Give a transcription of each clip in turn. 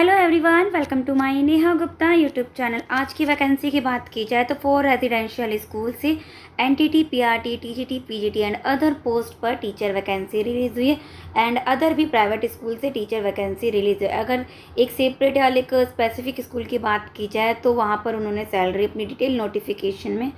Hello everyone, welcome to my Neha Gupta YouTube channel. आज की vacancy की बात की जाए तो 4 रेजिडेंशियल स्कूल से NTT, PRT, TGT, PGT and other post पर टीचर वैकेंसी रिलीज़ हुई है एंड अदर भी प्राइवेट स्कूल से टीचर वैकेंसी रिलीज़ हुई है। अगर एक सेपरेट या एक स्पेसिफिक स्कूल की बात की जाए तो वहाँ पर उन्होंने सैलरी अपनी डिटेल नोटिफिकेशन में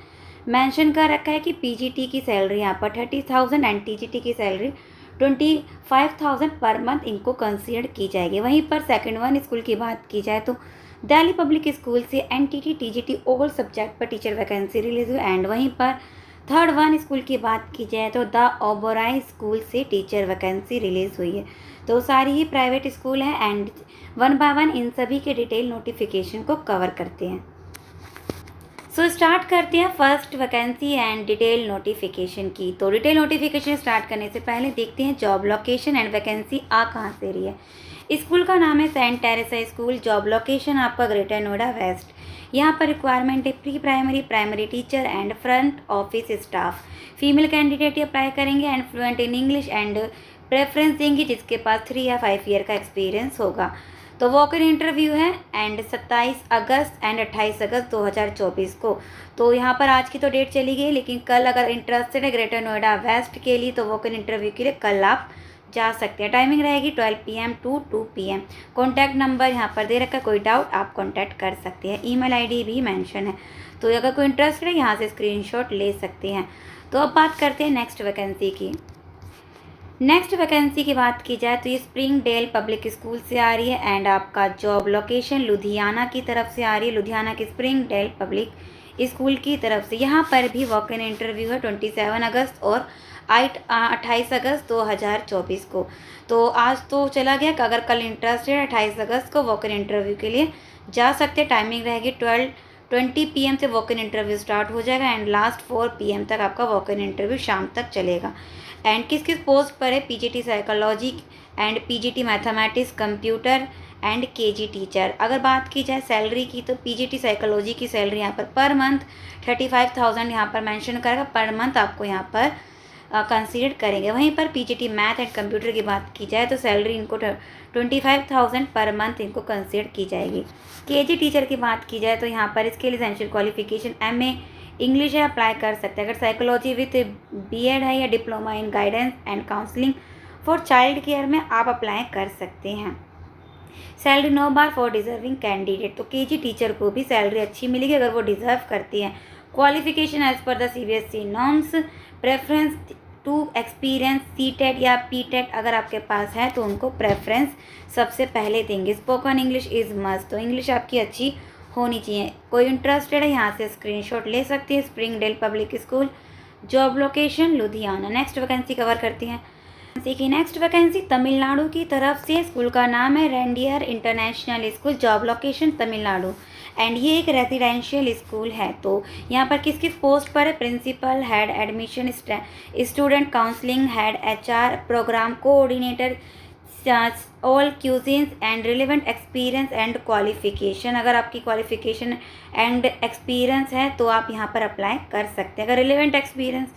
मेंशन कर रखा है कि पीजीटी की सैलरी यहाँ पर 30,000 एंड टीजीटी की सैलरी 25,000 पर मंथ इनको कंसीडर की जाएगी। वहीं पर सेकंड वन स्कूल की बात की जाए तो दिल्ली पब्लिक स्कूल से एनटीटी, टीजीटी ऑल सब्जेक्ट पर टीचर वैकेंसी रिलीज हुई एंड वहीं पर थर्ड वन स्कूल की बात की जाए तो द ओबराय स्कूल से टीचर वैकेंसी रिलीज हुई है। तो सारी ही प्राइवेट स्कूल हैं and one by one in सभी के डिटेल नोटिफिकेशन को कवर करते हैं। सो स्टार्ट करते हैं first vacancy and detail notification की। तो डिटेल नोटिफिकेशन स्टार्ट करने से पहले देखते हैं जॉब लोकेशन एंड वैकेंसी आ कहाँ से रही है। स्कूल का नाम है saint Teresa school. Job location आपका ग्रेटर नोएडा वेस्ट। यहाँ पर रिक्वायरमेंट है pre primary, primary teacher and front office staff. Female candidate apply करेंगे and fluent in English and preference देंगे जिसके पास 3 या 5 ईयर का एक्सपीरियंस होगा। तो वॉक इन इंटरव्यू है एंड 27 अगस्त एंड 28 अगस्त 2024 को। तो यहाँ पर आज की तो डेट चली गई, लेकिन कल अगर इंटरेस्टेड है ग्रेटर नोएडा वेस्ट के लिए तो वॉक इन इंटरव्यू के लिए कल आप जा सकते हैं। टाइमिंग रहेगी 12 PM to 2 PM। Contact number यहाँ पर दे रखा है, कोई डाउट आप कॉन्टैक्ट कर सकते हैं। ईमेल आईडी भी मेंशन है, तो अगर कोई इंटरेस्ट है यहाँ से स्क्रीनशॉट ले सकते हैं। तो अब बात करते हैं नेक्स्ट वैकेंसी की। नेक्स्ट वैकेंसी की बात की जाए तो ये स्प्रिंग डेल पब्लिक स्कूल से आ रही है एंड आपका जॉब लोकेशन लुधियाना की तरफ से आ रही है। लुधियाना की स्प्रिंग डेल पब्लिक स्कूल की तरफ से। यहाँ पर भी वॉक इन इंटरव्यू है 27 अगस्त और 28 अगस्त 2024 को। तो आज तो चला गया, अगर कल इंटरेस्ट है 28 अगस्त को वॉक इन इंटरव्यू के लिए जा सकते हैं। टाइमिंग रहेगी 12:20 PM से वॉक इन इंटरव्यू स्टार्ट हो जाएगा एंड लास्ट 4 PM तक आपका वॉक इन इंटरव्यू शाम तक चलेगा। एंड किस किस पोस्ट पर है? PGT psychology and PGT mathematics, computer and KG teacher. अगर बात की जाए सैलरी की तो पीजीटी साइकोलॉजी की सैलरी यहाँ पर मंथ 35,000 यहाँ पर मेंशन करेगा, पर मंथ आपको यहाँ पर कंसीडर करेंगे। वहीं पर पीजीटी मैथ एंड कंप्यूटर की बात की जाए तो सैलरी इनको 25,000 पर मंथ इनको कंसीडर की जाएगी। केजी टीचर की बात की जाए तो यहाँ पर इसके लिए एसेंशियल क्वालिफिकेशन MA इंग्लिश है, अप्लाई कर सकते हैं। अगर साइकोलॉजी विथ BEd है या diploma in guidance and counselling for child care में आप अप्लाई कर सकते हैं। Salary 9 bar for deserving candidate. तो केजी टीचर को भी सैलरी अच्छी मिलेगी अगर वो डिजर्व करती हैं। Qualification as per the CBSE norms. Preference to experience CTET या PTET अगर आपके पास है तो उनको प्रेफरेंस सबसे पहले देंगे। Spoken English is must. तो इंग्लिश आपकी अच्छी होनी चाहिए। कोई इंटरेस्टेड है यहाँ से स्क्रीनशॉट ले सकती है। Spring Dale public school, job location Ludhiana. Next vacancy cover करती हैं। देखिए नेक्स्ट वैकेंसी तमिलनाडु की तरफ से। स्कूल का नाम है reindeer international school. Job location Tamil Nadu and ये एक रेजिडेंशियल स्कूल है। तो यहाँ पर किस किस पोस्ट पर है? Principal, head admission, student counselling, head HR, programme coordinator, all cuisines and relevant experience and qualification. अगर आपकी क्वालिफिकेशन एंड एक्सपीरियंस है तो आप यहाँ पर अप्लाई कर सकते हैं। अगर रिलेवेंट एक्सपीरियंस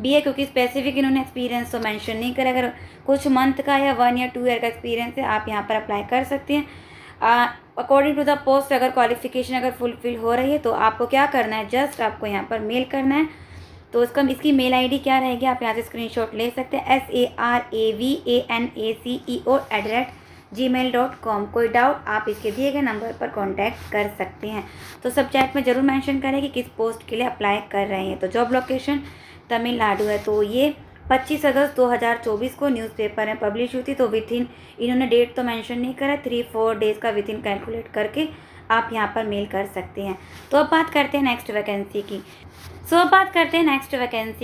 भी है, क्योंकि स्पेसिफिक इन्होंने एक्सपीरियंस तो मेंशन नहीं करा, अगर कुछ मंथ का या 1 या 2 ईयर का एक्सपीरियंस है आप यहाँ पर अप्लाई कर सकते हैं। अकॉर्डिंग टू द पोस्ट अगर क्वालिफिकेशन अगर फुलफिल हो रही है तो आपको क्या करना है, जस्ट आपको यहाँ पर मेल करना है। तो इसकी मेल आईडी क्या रहेगी, आप यहाँ से स्क्रीनशॉट ले सकते हैं। SARAVANACEO@gmail.com। कोई डाउट आप इसके दिए गए नंबर पर कांटेक्ट कर सकते हैं। तो सब्जेक्ट में ज़रूर मेंशन करें कि किस पोस्ट के लिए अप्लाई कर रहे हैं। तो जॉब लोकेशन तमिलनाडु है। तो ये 25 अगस्त 2024 को न्यूज़पेपर में पब्लिश हुई थी। तो विथिन, इन्होंने डेट तो मेंशन नहीं करा, 3-4 डेज़ का विथिन कैलकुलेट करके आप यहाँ पर मेल कर सकते हैं। तो अब बात करते हैं नेक्स्ट वैकेंसी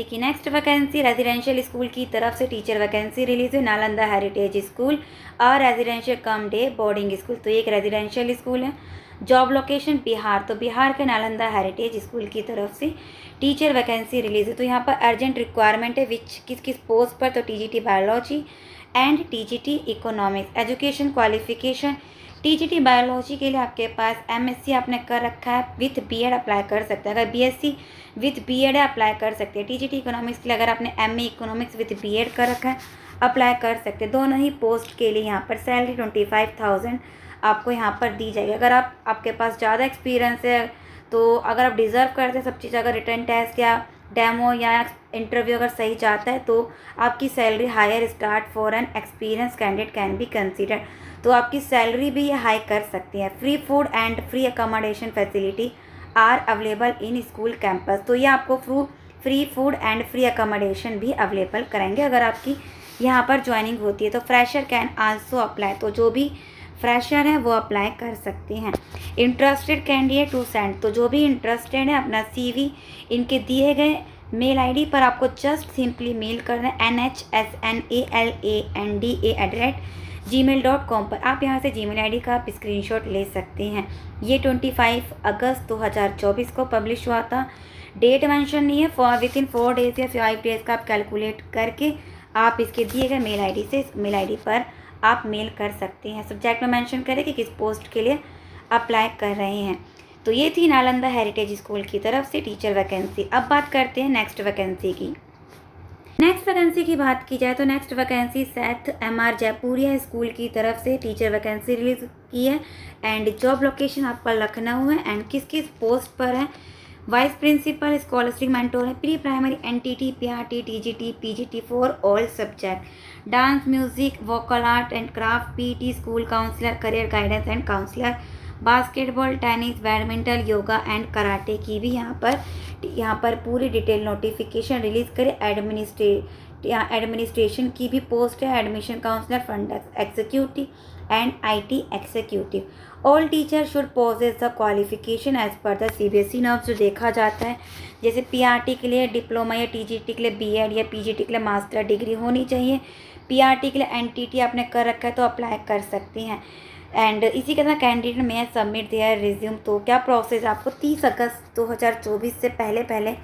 की। नेक्स्ट वैकेंसी रेजिडेंशियल स्कूल की तरफ से टीचर वैकेंसी रिलीज है। नालंदा हेरिटेज स्कूल और रेजिडेंशियल कम डे बोर्डिंग स्कूल। तो एक रेजिडेंशियल स्कूल है। Job location Bihar. तो बिहार के नालंदा हेरिटेज स्कूल की तरफ से टीचर वैकेंसी रिलीज है। तो यहाँ पर अर्जेंट रिक्वायरमेंट है किस किस पोस्ट पर? तो TGT biology and TGT economics. Education qualification TGT biology के लिए आपके पास MSc आपने कर रखा है विथ BEd अप्लाई कर सकते हैं। अगर BSc विथ BEd है अप्लाई कर सकते हैं। टीजीटी इकोनॉमिक्स के लिए अगर आपने MA इकोनॉमिक्स विथ BEd कर रखा है अप्लाई कर सकते हैं। दोनों ही पोस्ट के लिए यहाँ पर सैलरी 25,000 आपको यहाँ पर दी जाएगी। अगर आपके पास ज़्यादा एक्सपीरियंस है, तो अगर आप डिज़र्व करते हैं सब चीज़, अगर रिटर्न टेस्ट या डेमो या इंटरव्यू अगर सही जाता है, तो आपकी salary higher start for an experience candidate can be consider. तो आपकी सैलरी भी ये हाई कर सकती है। Free food and free accommodation facility are available in school campus. तो ये आपको free food and free accommodation भी अवेलेबल कराएंगे अगर आपकी यहाँ पर ज्वाइनिंग होती है। तो फ्रेशर कैन आल्सो अप्लाई, तो जो भी फ्रेशर है वो अप्लाई कर सकते हैं। इंटरेस्टेड कैंडिडेट टू सेंड, तो जो भी इंटरेस्टेड है अपना CV इनके दिए गए मेल ID पर आपको जस्ट सिंपली मेल करना है nhsnalandA@gmail.com पर। आप यहाँ से Gmail ID का आप स्क्रीनशॉट ले सकते हैं। ये 25 अगस्त 2024 को पब्लिश हुआ था। डेट मेंशन नहीं है। विथिन 4 डेज़ या 5 डेज़ का आप कैलकुलेट करके आप इसके दिए गए मेल ID से मेल ID पर आप मेल कर सकते हैं। सब्जेक्ट में मेंशन करें कि किस पोस्ट के लिए अप्लाई कर रहे हैं। तो ये थी नालंदा हेरिटेज स्कूल की तरफ से टीचर वैकेंसी। अब बात करते हैं नेक्स्ट वैकेंसी की। नेक्स्ट वैकेंसी की बात की जाए तो नेक्स्ट वैकेंसी सेठ MR जयपुरिया स्कूल की तरफ से टीचर वैकेंसी रिलीज की है। एंड जॉब लोकेशन आपका लखनऊ है। एंड किस किस पोस्ट पर है? वाइस प्रिंसिपल, स्कॉलरशिप मेंटोर है, pre primary NTT PRT TGT PGT for all subject, dance, music, vocal art and craft, PT, school counsellor, career guidance and counsellor, basketball, tennis, badminton, yoga and karate की भी यहाँ पर पूरी detail notification release करे। Administration की भी post है, admission counsellor, fund executive and IT executive. All teacher should possess the qualification as per the CBSE norms. जो देखा जाता है जैसे PRT के लिए डिप्लोमा या TGT के लिए BEd या PGT के लिए मास्टर डिग्री होनी चाहिए। PRT के लिए NTT आपने कर रखा है तो अप्लाई कर सकते हैं। एंड इसी के साथ कैंडिडेट में सबमिट दिया रिज्यूम। तो क्या प्रोसेस, आपको 30 अगस्त 2024 से पहले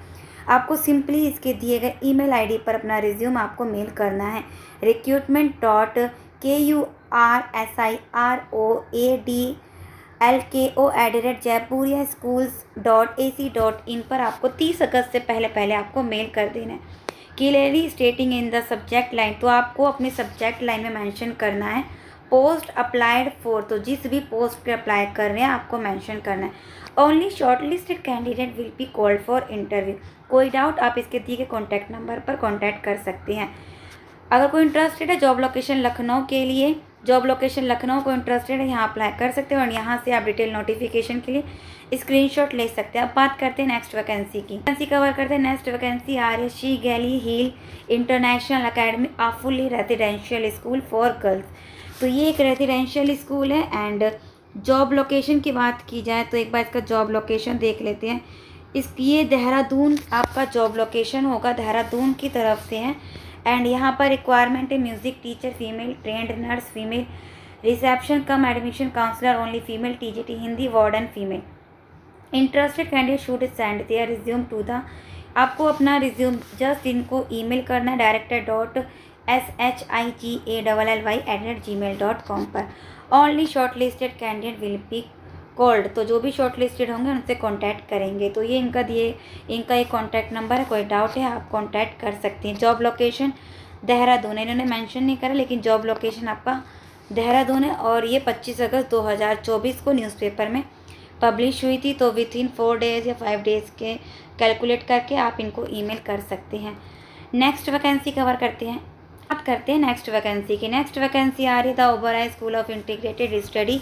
आपको सिंपली इसके दिए गए ईमेल ID पर अपना रिज्यूम आपको मेल करना है। recruitment.kursadlko@jaipuriaschools.ac.in पर आपको 30 अगस्त से पहले आपको मेल कर देना है। Clearly स्टेटिंग in the subject line, तो आपको अपने सब्जेक्ट लाइन में मेंशन करना है पोस्ट अप्लाइड फॉर। तो जिस भी पोस्ट पे अप्लाई कर रहे हैं आपको मेंशन करना है। Only shortlisted candidate will be called for interview. कोई डाउट आप इसके दिए गए कॉन्टैक्ट नंबर पर कॉन्टैक्ट कर सकते हैं। अगर कोई इंटरेस्टेड है जॉब लोकेशन लखनऊ के लिए, जॉब लोकेशन लखनऊ को इंटरेस्टेड है यहाँ अप्लाई कर सकते हैं और यहाँ से आप डिटेल नोटिफिकेशन के लिए स्क्रीनशॉट ले सकते हैं। अब बात करते हैं नेक्स्ट वैकेंसी की। वैकेंसी कवर करते हैं। नेक्स्ट वैकेंसी आ रही है श्री गैली hill international academy, a fully residential school for girls. तो ये एक रेजिडेंशियल स्कूल है। एंड जॉब लोकेशन की बात की जाए तो एक बार इसका जॉब लोकेशन देख लेते हैं। ये देहरादून आपका जॉब लोकेशन होगा, देहरादून की तरफ से है। एंड यहाँ पर रिक्वायरमेंट है music teacher female, trained nurse female, reception cum admission counsellor only female, TGT Hindi, warden female. Interested candidate should send their resume to the, आपको अपना रिज्यूम जस्ट इनको ईमेल करना है director.shigally@gmail.com पर। Only shortlisted candidate will be called, तो जो भी shortlisted होंगे उनसे कांटेक्ट करेंगे। तो ये इनका एक कॉन्टैक्ट नंबर है, कोई डाउट है आप कांटेक्ट कर सकते हैं। जॉब लोकेशन देहरादून, इन्होंने मेंशन नहीं करा लेकिन जॉब लोकेशन आपका देहरादून है। और ये 25 अगस्त 2024 को न्यूज़पेपर में पब्लिश हुई थी। तो विथिन 4 डेज़ या 5 डेज़ के कैलकुलेट करके आप इनको ईमेल कर सकते हैं। नेक्स्ट वैकेंसी कवर करते हैं। बात करते हैं नेक्स्ट वैकेंसी की। नेक्स्ट वैकेंसी आ रही था Oberoi school of integrated study.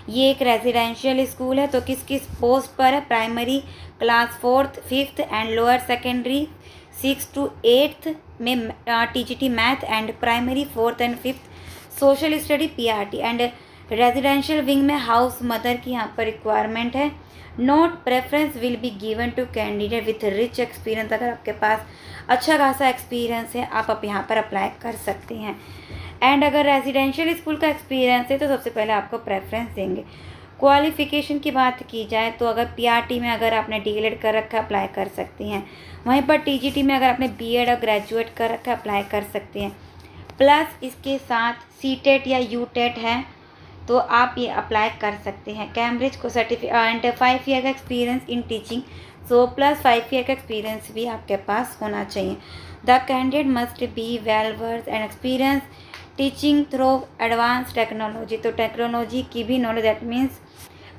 ये एक रेजिडेंशियल स्कूल है। तो किस किस पोस्ट पर है? Primary class 4th 5th and lower secondary 6th to 8th में TGT math and primary 4th and 5th social study PRT। And residential wing में हाउस मदर की यहाँ पर रिक्वायरमेंट है। Note preference will be given to candidate with rich experience. अगर आपके पास अच्छा खासा एक्सपीरियंस है आप यहाँ पर अप्लाई कर सकते हैं। एंड अगर रेजिडेंशियल स्कूल का एक्सपीरियंस है तो सबसे पहले आपको प्रेफरेंस देंगे। क्वालिफ़िकेशन की बात की जाए तो अगर PRT में अगर आपने DELED कर रखा है अप्लाई कर सकते हैं। वहीं पर TGT में अगर आपने BEd और ग्रेजुएट कर रखा है अप्लाई कर सकते हैं। प्लस इसके साथ CTET या UTET है तो आप ये अप्लाई कर सकते हैं। कैम्ब्रिज को सर्टिफिकेट एंड 5 ईयर का experience in teaching, so plus 5 year का एक्सपीरियंस भी आपके पास होना चाहिए। The candidate must be well verse and experience teaching through advance technology, तो टेक्नोलॉजी की भी नॉलेज, दैट मीन्स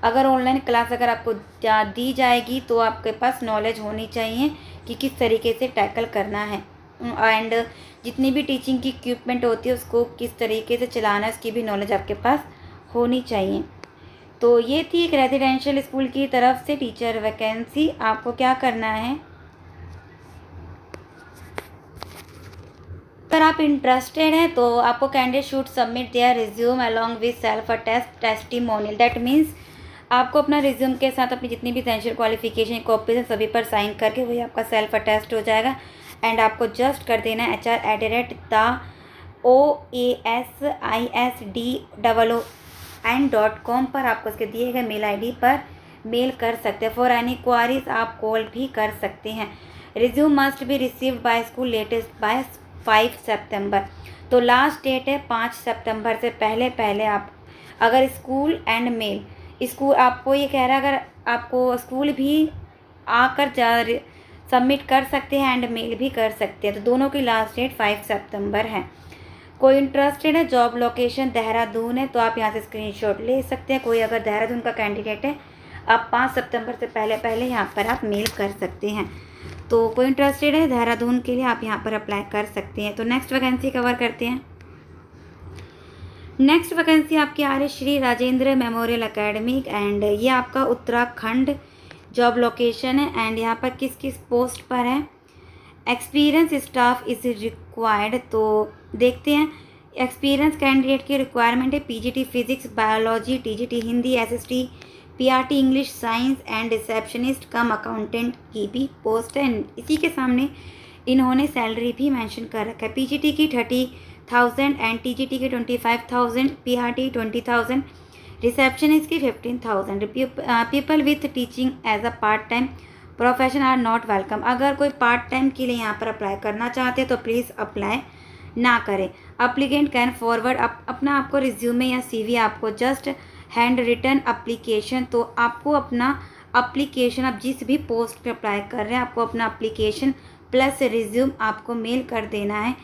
अगर ऑनलाइन क्लास अगर आपको दी जाएगी तो आपके पास नॉलेज होनी चाहिए कि किस तरीके से टैकल करना है, एंड जितनी भी टीचिंग की इक्विपमेंट होती है उसको किस तरीके से चलाना है उसकी भी नॉलेज आपके पास होनी चाहिए। तो ये थी एक रेजिडेंशियल स्कूल की तरफ से टीचर वैकेंसी। आपको क्या करना है, अगर आप इंटरेस्टेड हैं तो आपको candidate should submit there resume along with self attest testimonial, that means आपको अपना रिज्यूम के साथ अपनी जितनी भी एसेंशियल क्वालिफिकेशन कॉपीज हैं सभी पर साइन करके वही आपका सेल्फ अटेस्ट हो जाएगा। एंड आपको जस्ट कर देना है HR@oasisdon.com पर आपको उसके दिए गए मेल ID पर मेल कर सकते हैं। फॉर एनी क्वारीज आप कॉल भी कर सकते हैं। Resume must be received by school latest by 5 सितंबर, तो लास्ट डेट है 5 सितंबर से पहले पहले आप अगर स्कूल एंड मेल, स्कूल आपको ये कह रहा है अगर आपको स्कूल भी आकर सबमिट कर सकते हैं एंड मेल भी कर सकते हैं, तो दोनों की लास्ट डेट 5 सितंबर है। कोई इंटरेस्टेड है, जॉब लोकेशन देहरादून है, तो आप यहाँ से स्क्रीनशॉट ले सकते हैं। कोई अगर देहरादून का कैंडिडेट है आप 5 सितंबर से पहले पहले यहाँ पर आप मेल कर सकते हैं। तो कोई इंटरेस्टेड है देहरादून के लिए आप यहाँ पर अप्लाई कर सकते हैं। तो नेक्स्ट वैकेंसी कवर करते हैं। नेक्स्ट वैकेंसी आपकी आ रही है Shri Rajendra memorial academy, and ये आपका उत्तराखंड जॉब लोकेशन है। एंड यहाँ पर किस किस पोस्ट पर है, एक्सपीरियंस स्टाफ इज रिक्वायर्ड, तो देखते हैं। एक्सपीरियंस कैंडिडेट की रिक्वायरमेंट है PGT physics biology, TGT Hindi, SST, PRT English science and receptionist come accountant की भी पोस्ट है। इसी के सामने इन्होंने सैलरी भी मेंशन कर रखा है। पीजीटी की 30,000 एंड टीजीटी की 25,000, पीआरटी 20,000, रिसेप्शनिस्ट की 15,000। People with teaching as a part time profession are not welcome. अगर कोई पार्ट टाइम के लिए यहाँ पर अप्लाई करना चाहते हैं तो प्लीज़ अप्लाई ना करें। अप्लीकेंट कैन फॉरवर्ड अपना आपको रिज्यूमे या सीवी आपको जस्ट हैंड रिटन अप्लीकेशन, तो आपको अपना अप्लीकेशन आप जिस भी पोस्ट पे अप्लाई कर रहे हैं आपको अपना अप्लीकेशन प्लस रिज्यूम आपको मेल कर देना है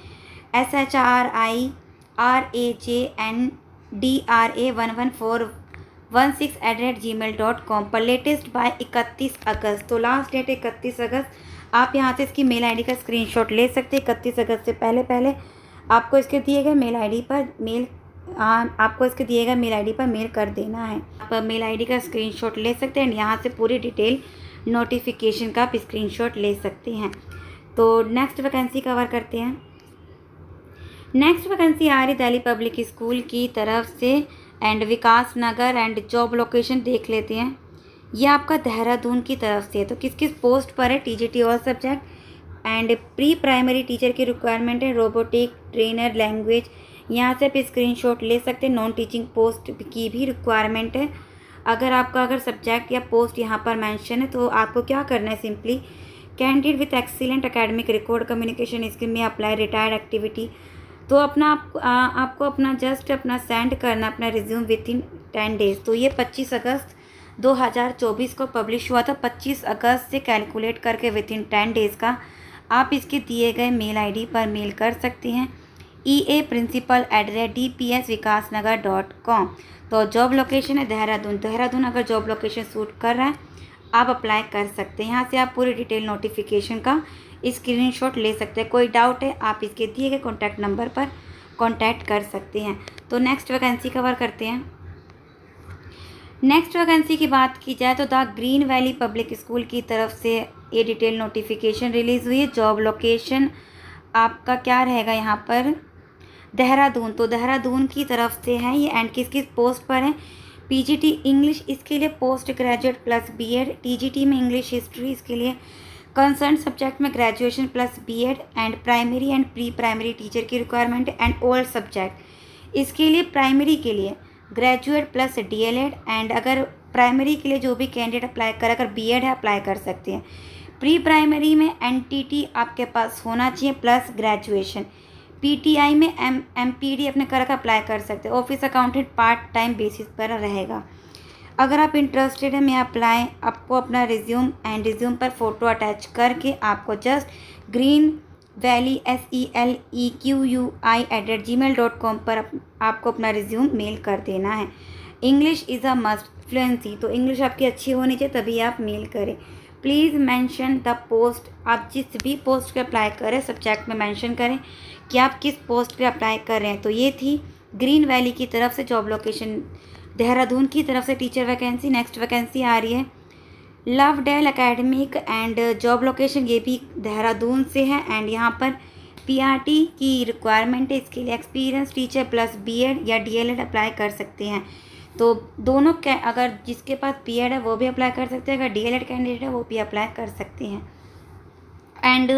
SHRIRAJNDRA11416 पर लेटेस्ट बाय 31 अगस्त। तो लास्ट डेट 31 अगस्त। आप यहाँ से इसकी मेल आईडी का स्क्रीनशॉट ले सकते हैं। 31 अगस्त से पहले पहले आपको इसके दिए गए मेल आईडी पर मेल कर देना है। आप मेल आईडी का स्क्रीनशॉट ले सकते हैं। यहाँ से पूरी डिटेल नोटिफिकेशन का आप स्क्रीनशॉट ले सकते हैं। तो नेक्स्ट वैकेंसी कवर करते हैं। नेक्स्ट वैकेंसी आ रही दिल्ली पब्लिक स्कूल की तरफ से and Vikas Nagar, and job location देख लेते हैं। ये आपका देहरादून की तरफ से है। तो किस किस पोस्ट पर है, TGT all subject and pre primary teacher की रिक्वायरमेंट है, रोबोटिक ट्रेनर लैंग्वेज, यहाँ से आप स्क्रीनशॉट ले सकते हैं। नॉन टीचिंग पोस्ट की भी रिक्वायरमेंट है। अगर सब्जेक्ट या पोस्ट यहाँ पर मेंशन है तो आपको क्या करना है, simply candidate with excellent academic record communication skill में अप्लाई रिटायर्ड एक्टिविटी, तो आपको अपना जस्ट अपना सेंड करना अपना रिज्यूम विद इन 10 डेज। तो ये 25 अगस्त 2024 को पब्लिश हुआ था। 25 अगस्त से कैलकुलेट करके विद इन 10 डेज़ का आप इसके दिए गए मेल आईडी पर मेल कर सकते हैं EA principal@dpsvikasnagar.com। तो जॉब लोकेशन है देहरादून। अगर जॉब लोकेशन सूट कर रहा है आप अप्लाई कर सकते हैं। यहाँ से आप पूरी डिटेल नोटिफिकेशन का स्क्रीनशॉट ले सकते हैं। कोई डाउट है आप इसके दिए गए कॉन्टैक्ट नंबर पर कॉन्टैक्ट कर सकते हैं। तो नेक्स्ट वैकेंसी कवर करते हैं। नेक्स्ट वैकेंसी की बात की जाए तो the green valley public school की तरफ से ये डिटेल नोटिफिकेशन रिलीज़ हुई है। जॉब लोकेशन आपका क्या रहेगा यहाँ पर, देहरादून। तो देहरादून की तरफ से है ये। एंड किस किस पोस्ट पर है, पीजीटी इंग्लिश इसके लिए post graduate plus BEd, TGT में इंग्लिश हिस्ट्री इसके लिए कंसर्न सब्जेक्ट में graduation plus BEd, and primary and pre primary teacher की रिक्वायरमेंट एंड ऑल सब्जेक्ट इसके लिए प्राइमरी के लिए ग्रेजुएट प्लस डीएलएड, एंड अगर प्राइमरी के लिए जो भी कैंडिडेट अप्लाई करे अगर बीएड है अप्लाई कर सकते हैं। प्री प्राइमरी में एनटीटी आपके पास होना चाहिए प्लस ग्रेजुएशन। पीटीआई में एमपीडी अपने कर अप्लाई कर सकते हैं। Office accountant part time basis पर रहेगा। अगर आप इंटरेस्टेड हैं मैं आपको अपना रिज्यूम पर फ़ोटो अटैच करके आपको जस्ट ग्रीन SELEQUI@gmail.com पर आपको अपना रिज्यूम मेल कर देना है। English is a must, fluency, तो इंग्लिश आपकी अच्छी होनी चाहिए तभी आप मेल करें। प्लीज़ मेंशन द पोस्ट, आप जिस भी पोस्ट पे अप्लाई करें सब्जेक्ट में मेंशन करें कि आप किस पोस्ट पे अप्लाई कर रहे हैं। तो ये थी ग्रीन वैली की तरफ से जॉब लोकेशन, देहरादून की तरफ से टीचर वैकेंसी। नेक्स्ट वैकेंसी आ रही है Lovedale academic and job location, ये भी देहरादून से है एंड यहाँ पर पीआरटी की रिक्वायरमेंट है। इसके लिए एक्सपीरियंस टीचर प्लस बीएड या डीएलएड अप्लाई कर सकते हैं। तो दोनों अगर जिसके पास बीएड है वो भी अप्लाई कर सकते हैं, अगर डीएलएड कैंडिडेट है वो भी अप्लाई कर सकते हैं। And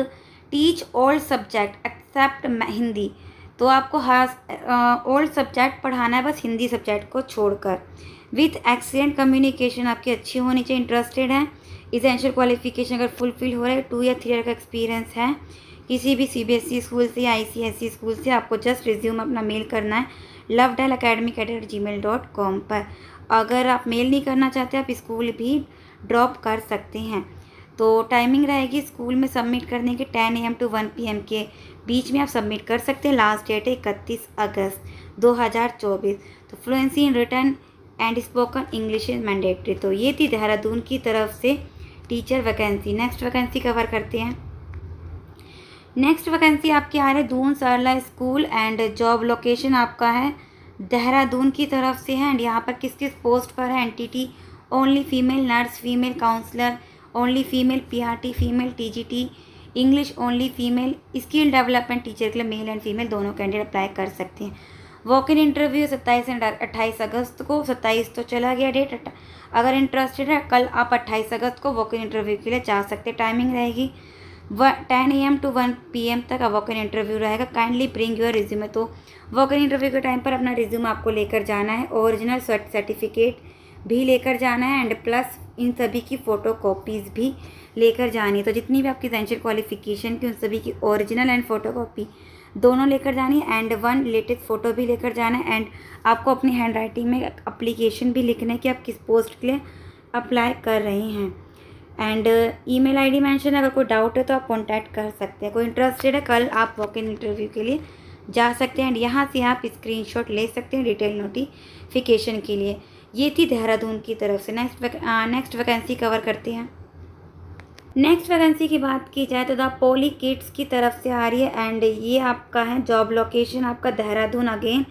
teach all subject except Hindi, तो आपको हर ऑल सब्जेक्ट पढ़ाना है बस हिंदी सब्जेक्ट को छोड़कर। विथ एक्सीलेंट कम्युनिकेशन आपकी अच्छी होनी चाहिए, इंटरेस्टेड है। इसेंशियल क्वालिफिकेशन अगर फुलफिल हो रहा है, 2 या 3 ईयर का एक्सपीरियंस है किसी भी सीबीएसई स्कूल से या आईसीएसई स्कूल से, आपको जस्ट रिज्यूम अपना मेल करना है lovedelacademic@gmail.com पर। अगर आप मेल नहीं करना चाहते आप स्कूल भी ड्रॉप कर सकते हैं। तो टाइमिंग रहेगी स्कूल में सबमिट करने के 10 AM to 1 PM के बीच में आप सबमिट कर सकते हैं। लास्ट डेट है 31 अगस्त 2024। तो fluency in written and spoken English is mandatory. तो ये थी देहरादून की तरफ से teacher vacancy. Next vacancy cover करते हैं। नेक्स्ट वैकेंसी आपकी आ रही है Doon Sarla school and job location आपका है देहरादून की तरफ से है। एंड यहाँ पर किस किस पोस्ट पर है, NTT only female nurse, female counsellor, only female PRT, female TGT, English only female, skill development teacher के लिए मेल एंड फीमेल दोनों कैंडिडेट अप्लाई कर सकते हैं। वॉक इन इंटरव्यू 27 एंड 28 अगस्त को, 27 तो चला गया डेट, अगर इंटरेस्टेड है कल आप 28 अगस्त को वॉक इन इंटरव्यू के लिए जा सकते हैं। टाइमिंग रहेगी 10 AM to 1 PM तक वॉक इन इंटरव्यू रहेगा। काइंडली ब्रिंग योर रिज्यूमे, तो वॉक इन इंटरव्यू के टाइम पर अपना रिज्यूम आपको लेकर जाना है, ओरिजिनल सर्टिफिकेट भी लेकर जाना है एंड प्लस इन सभी की फ़ोटो कॉपीज़ भी लेकर जानी है। तो जितनी भी आपकी एसेंशियल क्वालिफिकेशन की उन सभी की ओरिजिनल एंड फ़ोटो कॉपी दोनों लेकर जानी है एंड 1 लेटेस्ट फ़ोटो भी लेकर जाना है। एंड आपको अपनी हैंड राइटिंग में अप्लीकेशन भी लिखना है कि आप किस पोस्ट के लिए अप्लाई कर रहे हैं। एंड ईमेल आईडी मेंशन है, अगर कोई डाउट है तो आप कांटेक्ट कर सकते हैं। कोई इंटरेस्टेड है कल आप वॉक इन इंटरव्यू के लिए जा सकते हैं एंड यहाँ से आप स्क्रीनशॉट ले सकते हैं डिटेल नोटिफिकेशन के लिए। ये थी देहरादून की तरफ से। नेक्स्ट वैकेंसी कवर करते हैं। नेक्स्ट वैकेंसी की बात की जाए तो द पोली किड्स की तरफ से आ रही है एंड ये आपका है जॉब लोकेशन आपका देहरादून अगेन।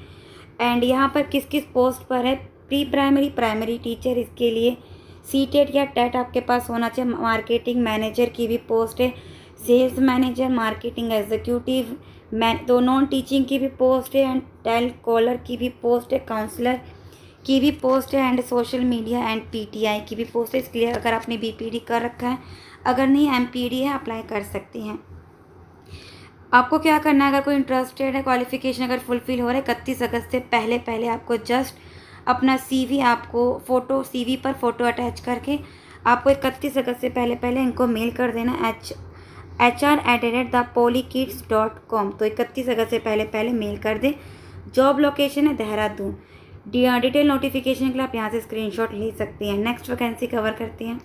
एंड यहाँ पर किस किस पोस्ट पर है, प्री प्राइमरी, प्राइमरी टीचर, इसके लिए सीटेट या टेट आपके पास होना चाहिए। मार्केटिंग मैनेजर की भी पोस्ट है, सेल्स मैनेजर, मार्केटिंग एग्जीक्यूटिव, तो नॉन टीचिंग की भी पोस्ट है एंड टेल कॉलर की भी पोस्ट है, काउंसलर की भी पोस्ट है and social media and PTI की भी पोस्ट है। इसके लिए अगर आपने बीपीडी कर रखा है, अगर नहीं एमपीडी है अप्लाई कर सकते हैं। आपको क्या करना है, अगर कोई इंटरेस्टेड है, क्वालिफिकेशन अगर फुलफिल हो रहा है 31 अगस्त से पहले आपको जस्ट अपना सीवी, आपको फ़ोटो सीवी पर फ़ोटो अटैच करके आपको 31 अगस्त से पहले इनको मेल कर देना hr@thepolykids.com। तो 31 अगस्त से पहले मेल कर दें। जॉब लोकेशन है देहरादून। डिटेल नोटिफिकेशन के लिए आप यहाँ से स्क्रीनशॉट ले सकते हैं। नेक्स्ट वैकेंसी कवर करते हैं।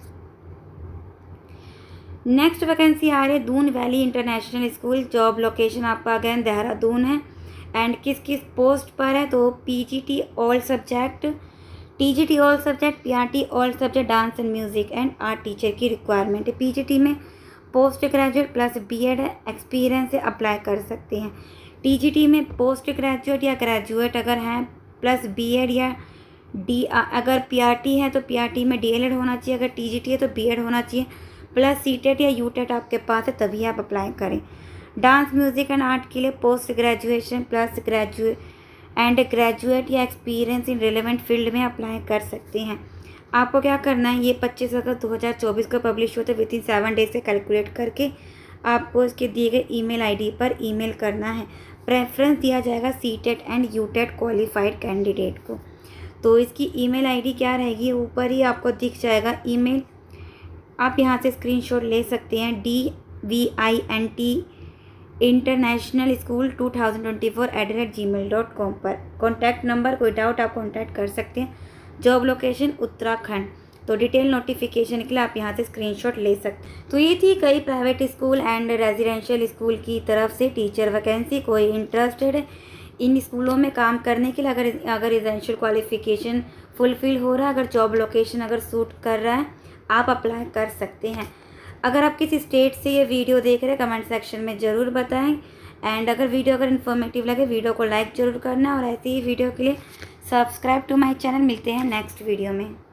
नेक्स्ट वैकेंसी आ रही है Doon valley international school, job location आपका अगेन देहरादून है एंड किस किस पोस्ट पर है, तो PGT all subject, TGT all subject, PRT all subject, dance and music and art teacher की रिक्वायरमेंट है। पीजीटी में post graduate plus BEd experience से अप्लाई कर सकते हैं। टीजीटी में पोस्ट ग्रेजुएट या ग्रेजुएट अगर हैं प्लस बीएड या अगर पीआरटी है तो पीआरटी में डीएलएड होना चाहिए, अगर टीजीटी है तो बीएड होना चाहिए प्लस सीटेट या यूटेट आपके पास है तभी आप अप्लाई करें। डांस म्यूजिक एंड आर्ट के लिए पोस्ट ग्रेजुएशन प्लस ग्रेजुएट या एक्सपीरियंस इन रिलेवेंट फील्ड में अप्लाई कर सकते हैं। आपको क्या करना है, ये 25 अगस्त 2024 को पब्लिश होते विद इन 7 डेज से कैलकुलेट करके आपको इसके दिए गए ईमेल आईडी पर ईमेल करना है। प्रेफरेंस दिया जाएगा CTET and UTET qualified candidate को। तो इसकी ईमेल आईडी क्या रहेगी, ऊपर ही आपको दिख जाएगा ईमेल, आप यहाँ से स्क्रीनशॉट ले सकते हैं। DVINT इंटरनेशनल स्कूल 2024 @gmail.com पर। कॉन्टैक्ट नंबर, कोई डाउट आप कॉन्टैक्ट कर सकते हैं। Job location Uttarakhand. तो डिटेल नोटिफिकेशन के लिए आप यहाँ से स्क्रीनशॉट ले सकते। तो ये थी कई private school and residential school की तरफ से टीचर वैकेंसी। कोई इंटरेस्टेड है इन स्कूलों में काम करने के लिए, अगर एसेंशियल क्वालिफिकेशन फुलफिल हो रहा है, अगर जॉब लोकेशन अगर सूट कर रहा है, आप अप्लाई कर सकते हैं। अगर आप किसी स्टेट से ये वीडियो देख रहे हैं कमेंट सेक्शन में ज़रूर बताएं। एंड अगर वीडियो इन्फॉर्मेटिव लगे वीडियो को लाइक ज़रूर करना और ऐसी ही वीडियो के लिए सब्सक्राइब टू माय चैनल। मिलते हैं नेक्स्ट वीडियो में।